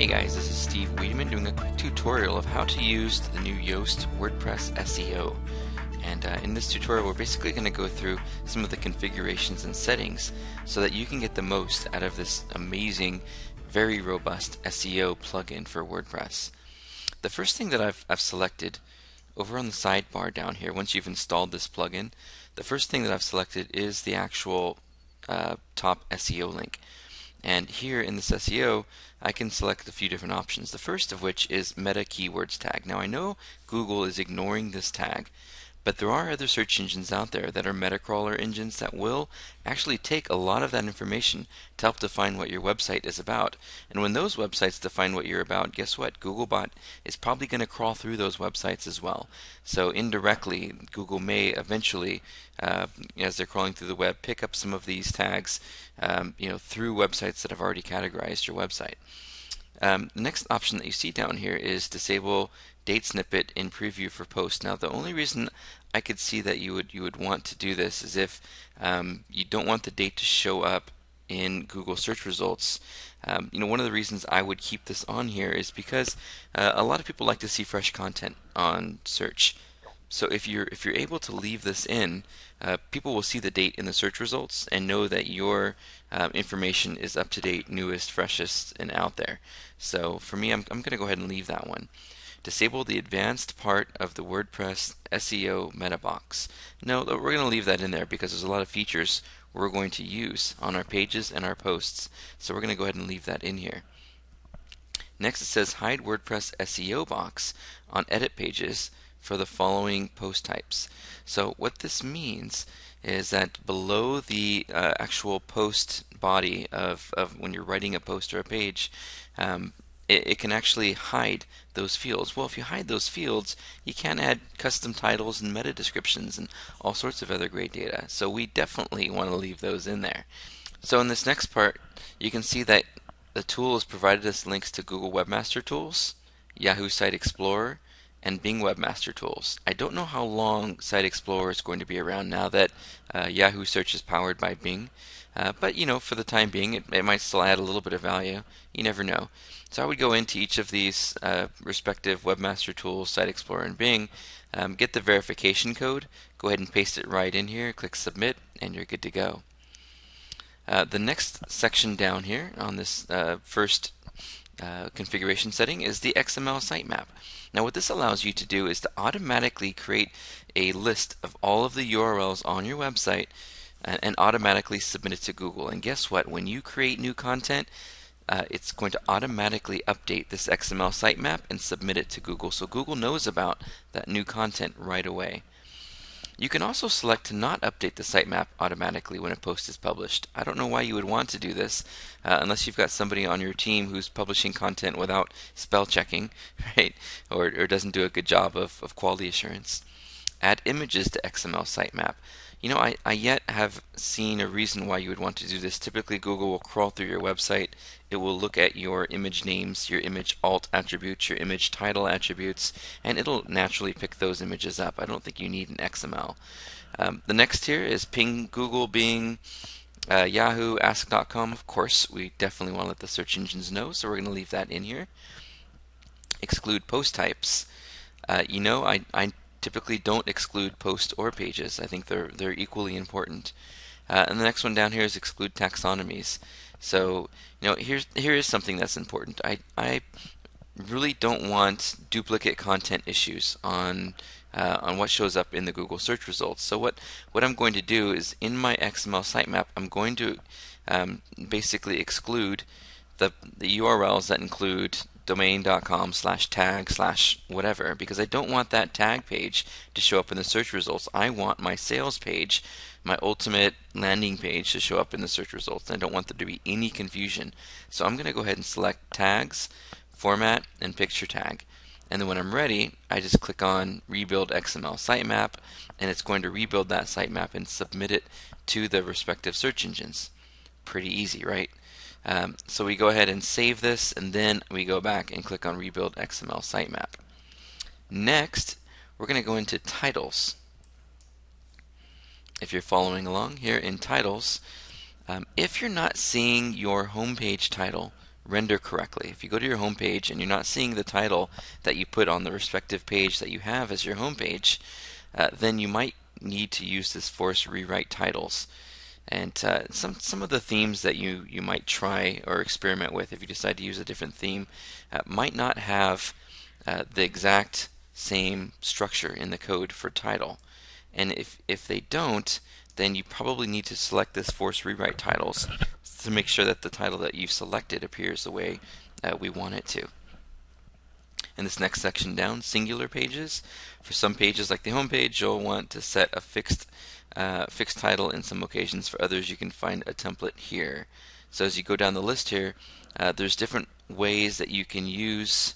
Hey guys, this is Steve Wiedemann doing a quick tutorial of how to use the new Yoast WordPress SEO. And in this tutorial we're basically going to go through some of the configurations and settings so that you can get the most out of this amazing, very robust SEO plugin for WordPress. The first thing that I've selected over on the sidebar down here, once you've installed this plugin, the first thing that I've selected is the actual top SEO link. And here in this SEO, I can select a few different options. The first of which is meta keywords tag. Now I know Google is ignoring this tag, but there are other search engines out there that are meta crawler engines that will actually take a lot of that information to help define what your website is about. And when those websites define what you're about, guess what? Googlebot is probably going to crawl through those websites as well. So indirectly, Google may eventually, as they're crawling through the web, pick up some of these tags, through websites that have already categorized your website. The next option that you see down here is disable date snippet in preview for post. Now the only reason I could see that you would want to do this is if you don't want the date to show up in Google search results. One of the reasons I would keep this on here is because a lot of people like to see fresh content on search. So if you're able to leave this in, people will see the date in the search results and know that your information is up to date, newest, freshest, and out there. So for me, I'm going to go ahead and leave that one. Disable the advanced part of the WordPress SEO meta box. No, we're going to leave that in there because there's a lot of features we're going to use on our pages and our posts. So we're going to go ahead and leave that in here. Next it says hide WordPress SEO box on edit pages for the following post types. So what this means is that below the actual post body of when you're writing a post or a page, it can actually hide those fields. Well, if you hide those fields, you can add custom titles and meta descriptions and all sorts of other great data. So we definitely want to leave those in there. So in this next part, you can see that the tool has provided us links to Google Webmaster Tools, Yahoo Site Explorer, and Bing Webmaster Tools. I don't know how long Site Explorer is going to be around now that Yahoo Search is powered by Bing. But for the time being, it might still add a little bit of value. You never know. So I would go into each of these respective Webmaster Tools, Site Explorer, and Bing, get the verification code, go ahead and paste it right in here, click Submit, and you're good to go. The next section down here on this first configuration setting is the XML sitemap. Now what this allows you to do is to automatically create a list of all of the URLs on your website and automatically submit it to Google. And guess what? When you create new content, it's going to automatically update this XML sitemap and submit it to Google, so Google knows about that new content right away. You can also select to not update the sitemap automatically when a post is published. I don't know why you would want to do this unless you've got somebody on your team who's publishing content without spell checking, right? Or doesn't do a good job of quality assurance. Add images to XML sitemap. I yet have seen a reason why you would want to do this. Typically Google will crawl through your website. It will look at your image names, your image alt attributes, your image title attributes, and it'll naturally pick those images up. I don't think you need an XML. The next here is ping Google, Bing, Yahoo, Ask.com. Of course, we definitely want to let the search engines know, so we're going to leave that in here. Exclude post types. I typically don't exclude posts or pages. I think they're equally important. And the next one down here is exclude taxonomies. So here is something that's important. I really don't want duplicate content issues on what shows up in the Google search results. So what I'm going to do is in my XML sitemap, I'm going to basically exclude the URLs that include domain.com/tag/whatever, because I don't want that tag page to show up in the search results. I want my sales page, my ultimate landing page, to show up in the search results. I don't want there to be any confusion. So I'm going to go ahead and select tags, format, and picture tag. And then when I'm ready, I just click on Rebuild XML Sitemap, and it's going to rebuild that sitemap and submit it to the respective search engines. Pretty easy, right? So we go ahead and save this, and then we go back and click on Rebuild XML Sitemap. Next, we're going to go into Titles. If you're following along here in Titles, if you're not seeing your homepage title render correctly. If you go to your home page and you're not seeing the title that you put on the respective page that you have as your home page, then you might need to use this force rewrite titles. And some of the themes that you might try or experiment with if you decide to use a different theme might not have the exact same structure in the code for title. And if they don't, then you probably need to select this force rewrite titles to make sure that the title that you've selected appears the way we want it to. In this next section down, singular pages. For some pages like the home page, you'll want to set a fixed title in some occasions. For others, you can find a template here. So as you go down the list here, there's different ways that you can use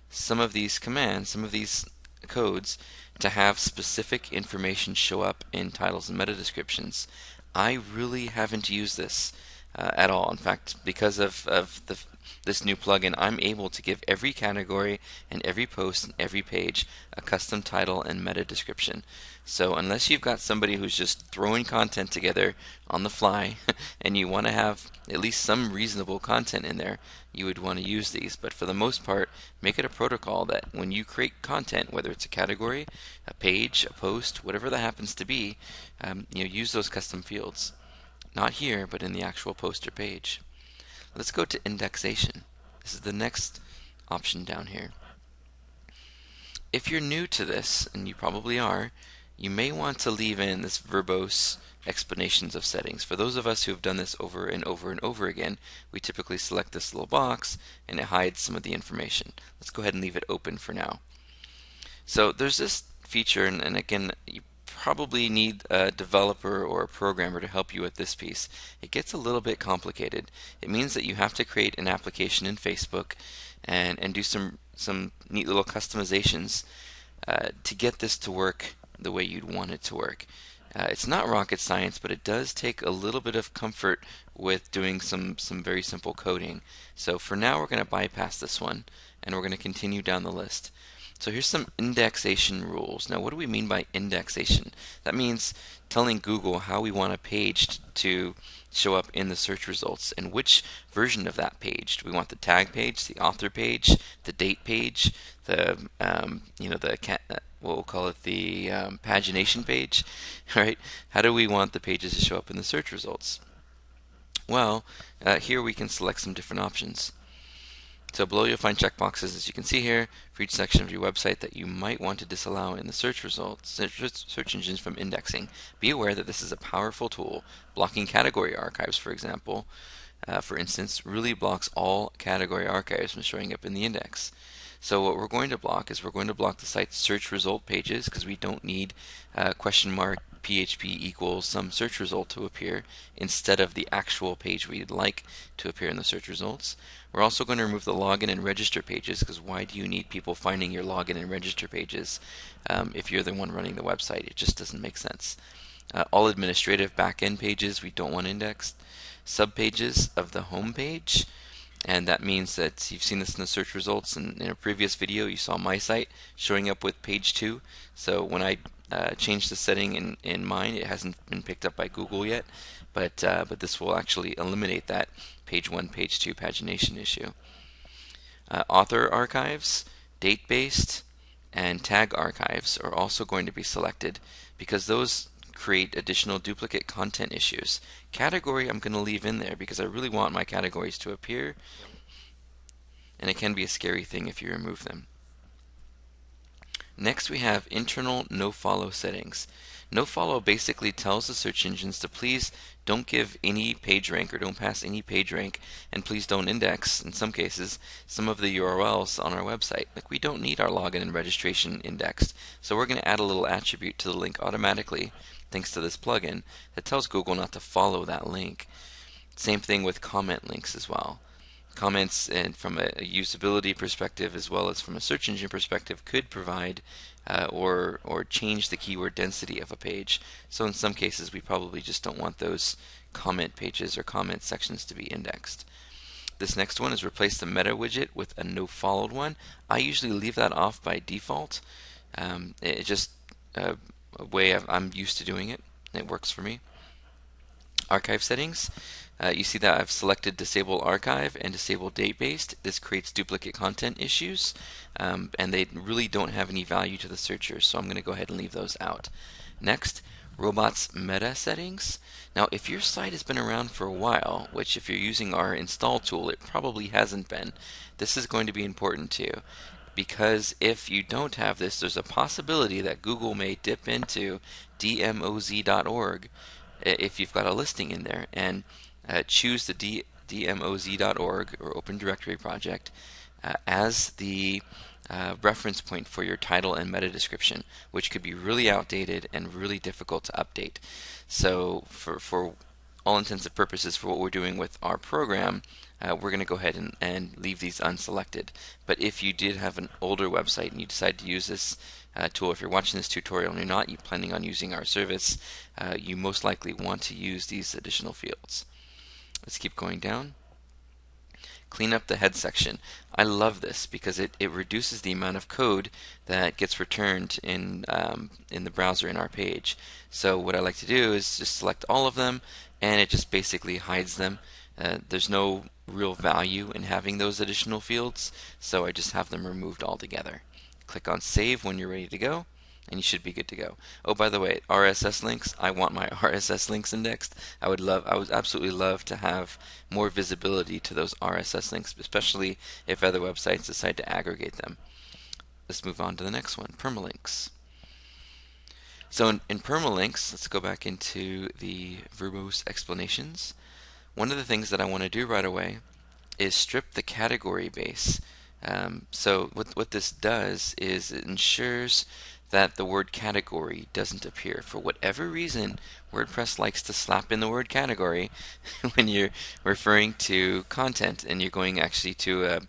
some of these commands, some of these codes, to have specific information show up in titles and meta descriptions. I really haven't used this at all. In fact, because of this new plugin, I'm able to give every category and every post and every page a custom title and meta description. So unless you've got somebody who's just throwing content together on the fly and you want to have at least some reasonable content in there, you would want to use these. But for the most part, make it a protocol that when you create content, whether it's a category, a page, a post, whatever that happens to be, use those custom fields. Not here, but in the actual post or page. Let's go to indexation. This is the next option down here. If you're new to this, and you probably are, you may want to leave in this verbose explanations of settings. For those of us who have done this over and over and over again, we typically select this little box and it hides some of the information. Let's go ahead and leave it open for now. So there's this feature, and again, you probably need a developer or a programmer to help you with this piece. It gets a little bit complicated. It means that you have to create an application in Facebook and do some neat little customizations to get this to work the way you'd want it to work. It's not rocket science, but it does take a little bit of comfort with doing some very simple coding. So for now, we're going to bypass this one and we're going to continue down the list. So here's some indexation rules. Now, what do we mean by indexation? That means telling Google how we want a page to show up in the search results and which version of that page. Do we want the tag page, the author page, the date page, the we'll call it the pagination page, right? How do we want the pages to show up in the search results? Well, here we can select some different options. So below you'll find checkboxes, as you can see here, for each section of your website that you might want to disallow in the search results, search engines from indexing. Be aware that this is a powerful tool. Blocking category archives, for example, for instance, really blocks all category archives from showing up in the index. So what we're going to block is we're going to block the site's search result pages because we don't need question mark PHP equals some search result to appear instead of the actual page we'd like to appear in the search results. We're also going to remove the login and register pages because why do you need people finding your login and register pages if you're the one running the website? It just doesn't make sense. All administrative back-end pages we don't want indexed. Subpages of the home page, and that means that you've seen this in the search results. And in a previous video, you saw my site showing up with page 2. So when I changed the setting in mine, it hasn't been picked up by Google yet, but this will actually eliminate that page 1, page 2 pagination issue. Author archives, date-based, and tag archives are also going to be selected because those create additional duplicate content issues. Category I'm going to leave in there because I really want my categories to appear, and it can be a scary thing if you remove them. Next we have internal nofollow settings. Nofollow basically tells the search engines to please don't give any page rank or don't pass any page rank, and please don't index, in some cases, some of the URLs on our website. Like, we don't need our login and registration indexed, so we're going to add a little attribute to the link automatically thanks to this plugin that tells Google not to follow that link. Same thing with comment links as well. Comments, and from a usability perspective as well as from a search engine perspective, could provide or change the keyword density of a page. So in some cases we probably just don't want those comment pages or comment sections to be indexed. This next one is replace the meta widget with a no followed one. I usually leave that off by default. It's just a way I'm used to doing it. It works for me. Archive settings. You see that I've selected disable archive and disable date based. This creates duplicate content issues, and they really don't have any value to the searcher, so I'm going to go ahead and leave those out. Next, robots meta settings. Now, if your site has been around for a while, which if you're using our install tool, it probably hasn't been, this is going to be important to you. Because if you don't have this, there's a possibility that Google may dip into dmoz.org if you've got a listing in there, and choose the dmoz.org or Open Directory project as the reference point for your title and meta description, which could be really outdated and really difficult to update. So for all intents and purposes for what we're doing with our program, we're going to go ahead and leave these unselected. But if you did have an older website and you decide to use this tool, if you're watching this tutorial and you're not planning on using our service, you most likely want to use these additional fields. Let's keep going down. Clean up the head section. I love this because it reduces the amount of code that gets returned in the browser in our page. So what I like to do is just select all of them, and it just basically hides them. There's no real value in having those additional fields, so I just have them removed altogether. Click on Save when you're ready to go, and you should be good to go. Oh, by the way, RSS links. I want my RSS links indexed. I would absolutely love to have more visibility to those RSS links, especially if other websites decide to aggregate them. Let's move on to the next one, permalinks. So in permalinks, let's go back into the verbose explanations. One of the things that I want to do right away is strip the category base. So what this does is it ensures that the word category doesn't appear. For whatever reason, WordPress likes to slap in the word category when you're referring to content and you're going actually to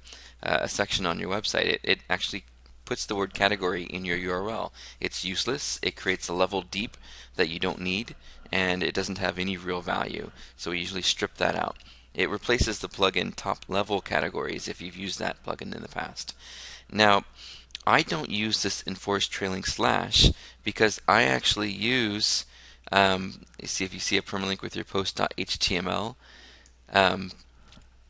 a section on your website. It actually puts the word category in your URL. It's useless. It creates a level deep that you don't need, and it doesn't have any real value. So we usually strip that out. It replaces the plugin top level categories if you've used that plugin in the past. Now, I don't use this enforced trailing slash because I actually use, you see if you see a permalink with your post.html,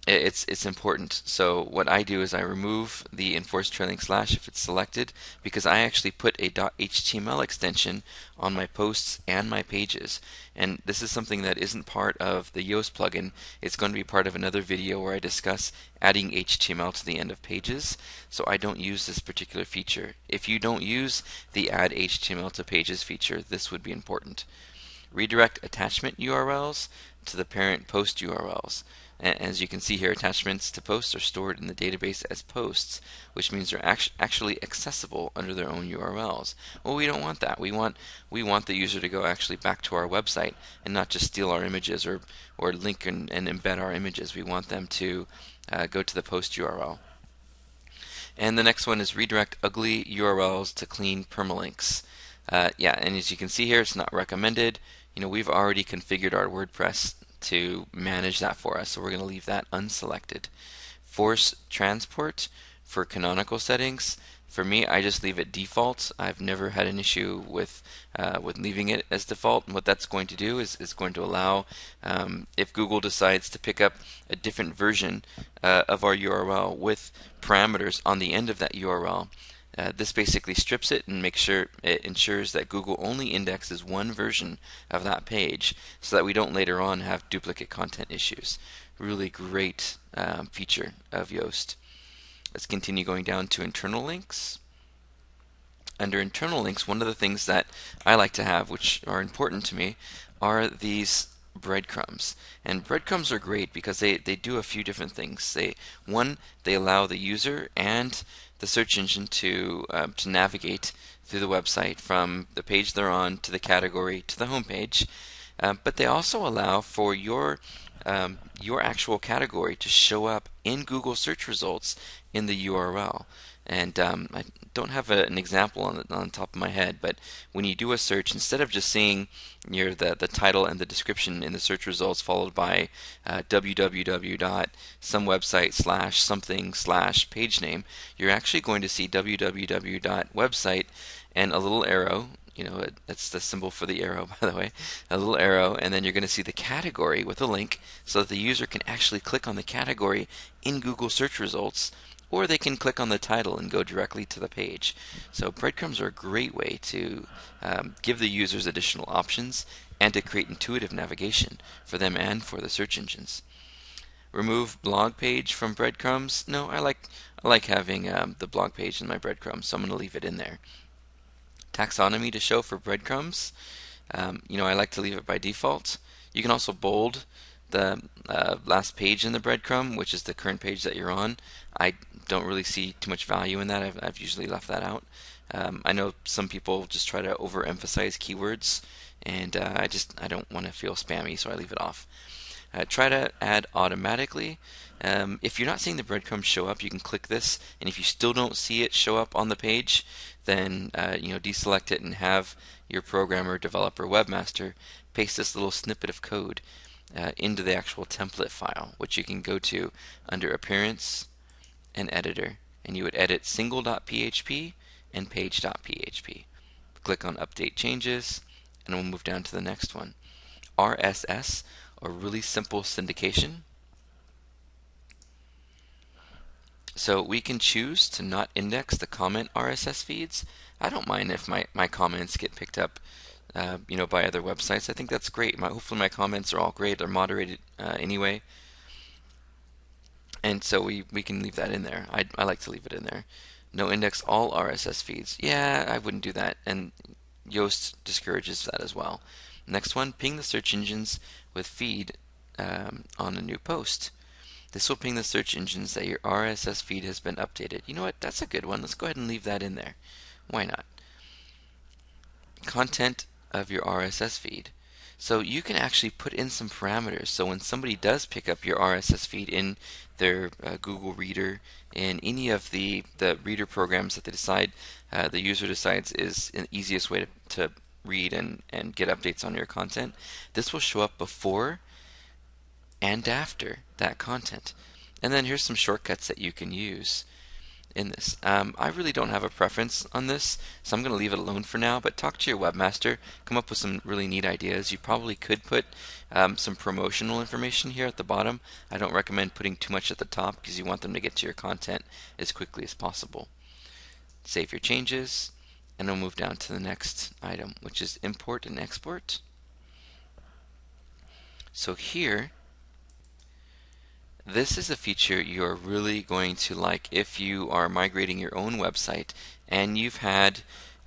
it's important. So what I do is I remove the enforced trailing slash if it's selected, because I actually put a .html extension on my posts and my pages, and this is something that isn't part of the Yoast plugin. It's going to be part of another video where I discuss adding HTML to the end of pages, so I don't use this particular feature. If you don't use the add HTML to pages feature, this would be important. Redirect attachment URLs to the parent post URLs. As you can see here, attachments to posts are stored in the database as posts, which means they're actually accessible under their own URLs. Well, we don't want that. We want the user to go actually back to our website and not just steal our images or link and embed our images. We want them to go to the post URL. And the next one is redirect ugly URLs to clean permalinks. Yeah, and as you can see here, it's not recommended. We've already configured our WordPress to manage that for us, so we're going to leave that unselected. Force transport for canonical settings. For me, I just leave it default. I've never had an issue with leaving it as default. And what that's going to do is going to allow, if Google decides to pick up a different version of our URL with parameters on the end of that URL, this basically strips it and makes sure it ensures that Google only indexes one version of that page, so that we don't later on have duplicate content issues. Really great feature of Yoast. Let's continue going down to internal links. Under internal links, one of the things that I like to have, which are important to me, are these breadcrumbs. And breadcrumbs are great because they do a few different things. They allow the user and the search engine to navigate through the website from the page they're on to the category to the home page, but they also allow for your actual category to show up in Google search results in the URL. And I don't have an example on the top of my head, but when you do a search, instead of just seeing the title and the description in the search results followed by www.some website / something / page name, you're actually going to see www.website and a little arrow that's the symbol for the arrow, by the way, a little arrow, and then you're going to see the category with a link so that the user can actually click on the category in Google search results, or they can click on the title and go directly to the page. So breadcrumbs are a great way to give the users additional options and to create intuitive navigation for them and for the search engines. Remove blog page from breadcrumbs. No, I like having the blog page in my breadcrumbs, so I'm going to leave it in there. Taxonomy to show for breadcrumbs. I like to leave it by default. You can also bold the last page in the breadcrumb, which is the current page that you're on. I don't really see too much value in that. I've usually left that out. I know some people just try to overemphasize keywords, and I don't want to feel spammy, so I leave it off. Try to add automatically. If you're not seeing the breadcrumbs show up, you can click this, and if you still don't see it show up on the page, then deselect it and have your programmer, developer, webmaster paste this little snippet of code into the actual template file, which you can go to under Appearance and Editor, and you would edit single.php and page.php. Click on Update Changes, and we'll move down to the next one. RSS, or really simple syndication. So we can choose to not index the comment RSS feeds. I don't mind if my comments get picked up by other websites. I think that's great. Hopefully my comments are all great. They're moderated anyway. And so we can leave that in there. I like to leave it in there. No index all RSS feeds. Yeah, I wouldn't do that. And Yoast discourages that as well. Next one, ping the search engines with feed on a new post. This will ping the search engines that your RSS feed has been updated. You know what? That's a good one. Let's go ahead and leave that in there. Why not? Content of your RSS feed. So you can actually put in some parameters. So when somebody does pick up your RSS feed in their Google Reader, in any of the reader programs that they decide, the user decides is the easiest way to read and get updates on your content, this will show up before and after that content. And then here's some shortcuts that you can use in this. I really don't have a preference on this, so I'm going to leave it alone for now, but talk to your webmaster, come up with some really neat ideas. You probably could put some promotional information here at the bottom. I don't recommend putting too much at the top because you want them to get to your content as quickly as possible. Save your changes, and we'll move down to the next item, which is import and export. So here, this is a feature you're really going to like if you are migrating your own website and you've had,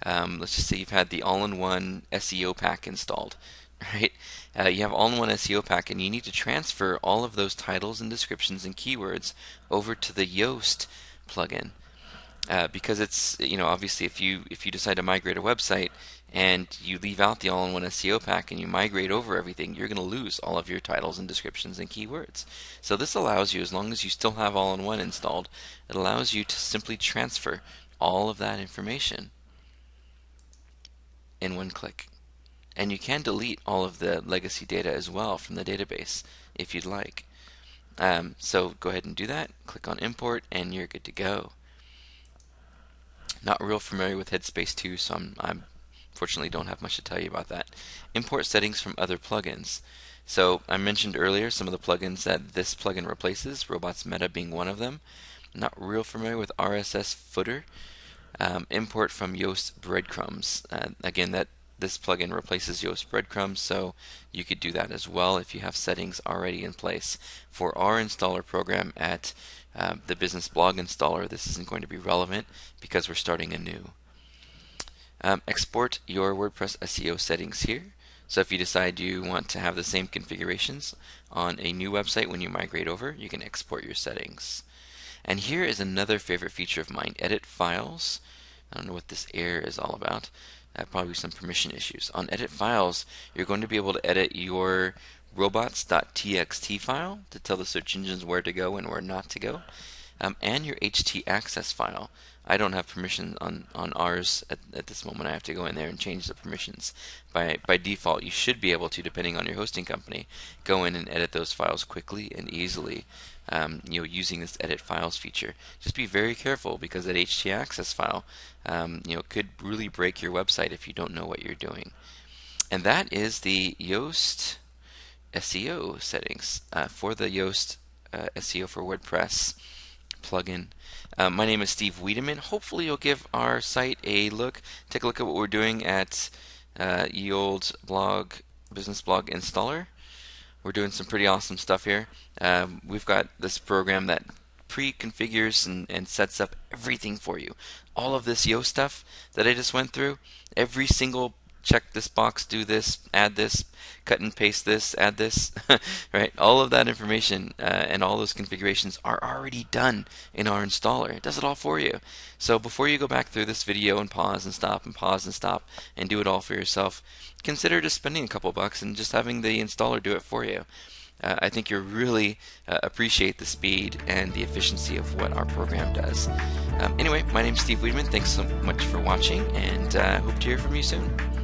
let's just say you've had the all-in-one SEO pack installed, right? You have all-in-one SEO pack and you need to transfer all of those titles and descriptions and keywords over to the Yoast plugin. Because it's, obviously if you decide to migrate a website and you leave out the all-in-one SEO pack and you migrate over everything, you're going to lose all of your titles and descriptions and keywords. So this allows you, as long as you still have all-in-one installed, it allows you to simply transfer all of that information in one click. And you can delete all of the legacy data as well from the database if you'd like. So go ahead and do that, click on import, and you're good to go. Not real familiar with Headspace 2, so I'm fortunately don't have much to tell you about that. Import settings from other plugins. So I mentioned earlier some of the plugins that this plugin replaces, Robots Meta being one of them. Not real familiar with RSS Footer. Import from Yoast Breadcrumbs. Again, this plugin replaces Yoast Breadcrumbs, so you could do that as well if you have settings already in place. For our installer program at the Business Blog Installer, this isn't going to be relevant because we're starting anew. Export your WordPress SEO settings here. So if you decide you want to have the same configurations on a new website when you migrate over, you can export your settings. And here is another favorite feature of mine, edit files. I don't know what this error is all about. Probably some permission issues. On edit files, you're going to be able to edit your robots.txt file to tell the search engines where to go and where not to go, and your htaccess file. I don't have permission on ours at this moment. I have to go in there and change the permissions. By default, you should be able to, depending on your hosting company, go in and edit those files quickly and easily using this edit files feature. Just be very careful, because that htaccess file could really break your website if you don't know what you're doing. And that is the Yoast SEO settings for the Yoast SEO for WordPress plugin. My name is Steve Wiedemann. Hopefully you'll give our site a look. Take a look at what we're doing at Ye Olde blog, business blog installer. We're doing some pretty awesome stuff here. We've got this program that pre-configures and sets up everything for you. All of this Yoast stuff that I just went through, every single check this box, do this, add this, cut and paste this, add this, right? All of that information and all those configurations are already done in our installer. It does it all for you. So before you go back through this video and pause and stop and pause and stop and do it all for yourself, consider just spending a couple bucks and just having the installer do it for you. I think you'll really appreciate the speed and the efficiency of what our program does. Anyway, my name is Steve Wiedemann. Thanks so much for watching, and hope to hear from you soon.